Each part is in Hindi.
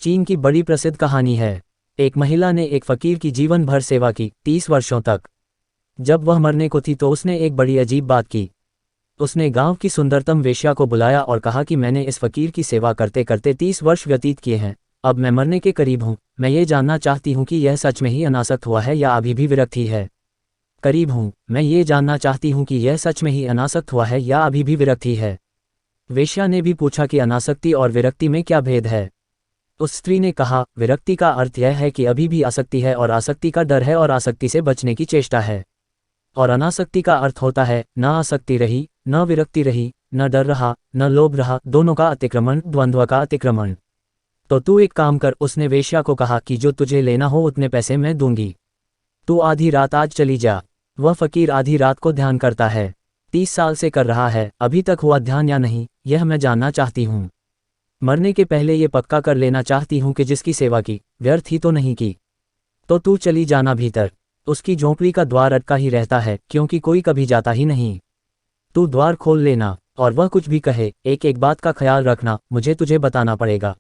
चीन की बड़ी प्रसिद्ध कहानी है। एक महिला ने एक फकीर की जीवन भर सेवा की, 30 वर्षों तक। जब वह मरने को थी तो उसने एक बड़ी अजीब बात की। उसने गांव की सुंदरतम वेश्या को बुलाया और कहा कि मैंने इस फकीर की सेवा करते करते 30 वर्ष व्यतीत किए हैं। अब मैं मरने के करीब हूँ। मैं ये जानना चाहती हूँ कि यह सच में ही अनासक्त हुआ है या अभी भी विरक्ति है। करीब हूँ। मैं ये जानना चाहती हूँ कि यह सच में ही अनासक्त हुआ है या अभी भी विरक्ति है। वेश्या ने भी पूछा कि अनासक्ति और विरक्ति में क्या भेद है। उस स्त्री ने कहा, विरक्ति का अर्थ यह है कि अभी भी आसक्ति है और आसक्ति का डर है और आसक्ति से बचने की चेष्टा है। और अनासक्ति का अर्थ होता है न आसक्ति रही, न विरक्ति रही, न डर रहा, न लोभ रहा, दोनों का अतिक्रमण, द्वंद्व का अतिक्रमण। तो तू एक काम कर, उसने वेश्या को कहा, कि जो तुझे लेना हो उतने पैसे मैं दूंगी। तू आधी रात आज चली जा। वह फकीर आधी रात को ध्यान करता है। 30 साल से कर रहा है, अभी तक हुआ ध्यान या नहीं, यह मैं जानना चाहती हूँ। मरने के पहले ये पक्का कर लेना चाहती हूँ कि जिसकी सेवा की, व्यर्थ ही तो नहीं की। तो तू चली जाना भीतर। उसकी झोंपड़ी का द्वार अटका ही रहता है क्योंकि कोई कभी जाता ही नहीं। तू द्वार खोल लेना, और वह कुछ भी कहे, एक एक बात का ख्याल रखना, मुझे तुझे बताना पड़ेगा।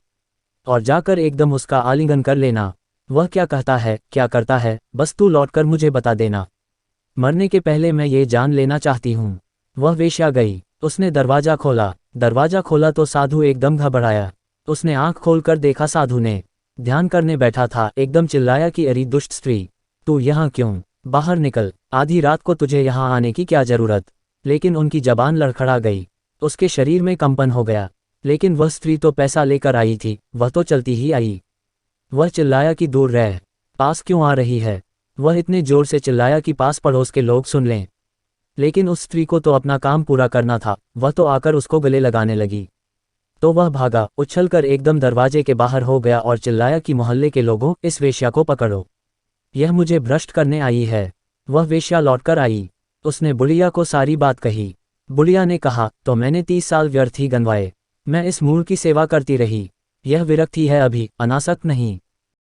और जाकर एकदम उसका आलिंगन कर लेना। वह क्या कहता है, क्या करता है, बस तू लौटकर मुझे बता देना। मरने के पहले मैं ये जान लेना चाहती हूँ। वह वेश्या गई। उसने दरवाजा खोला तो साधु एकदम घबराया। उसने आंख खोलकर देखा, साधु ने ध्यान करने बैठा था। एकदम चिल्लाया कि अरे दुष्ट स्त्री, तू यहाँ क्यों? बाहर निकल, आधी रात को तुझे यहाँ आने की क्या जरूरत? लेकिन उनकी जबान लड़खड़ा गई। उसके शरीर में कंपन हो गया। लेकिन वह स्त्री तो पैसा लेकर आई थी, वह तो चलती ही आई। वह चिल्लाया कि दूर रह, पास क्यों आ रही है? वह इतने जोर से चिल्लाया कि पास पड़ोस के लोग सुन लें। लेकिन उस स्त्री को तो अपना काम पूरा करना था। वह तो आकर उसको गले लगाने लगी। तो वह भागा, उछलकर एकदम दरवाजे के बाहर हो गया और चिल्लाया कि मोहल्ले के लोगों, इस वेश्या को पकड़ो, यह मुझे भ्रष्ट करने आई है। वह वेश्या लौटकर आई। उसने बुढ़िया को सारी बात कही। बुढ़िया ने कहा, तो मैंने 30 साल व्यर्थ ही गंवाए। मैं इस मूढ़ की सेवा करती रही। यह विरक्ति है अभी, अनासक्त नहीं।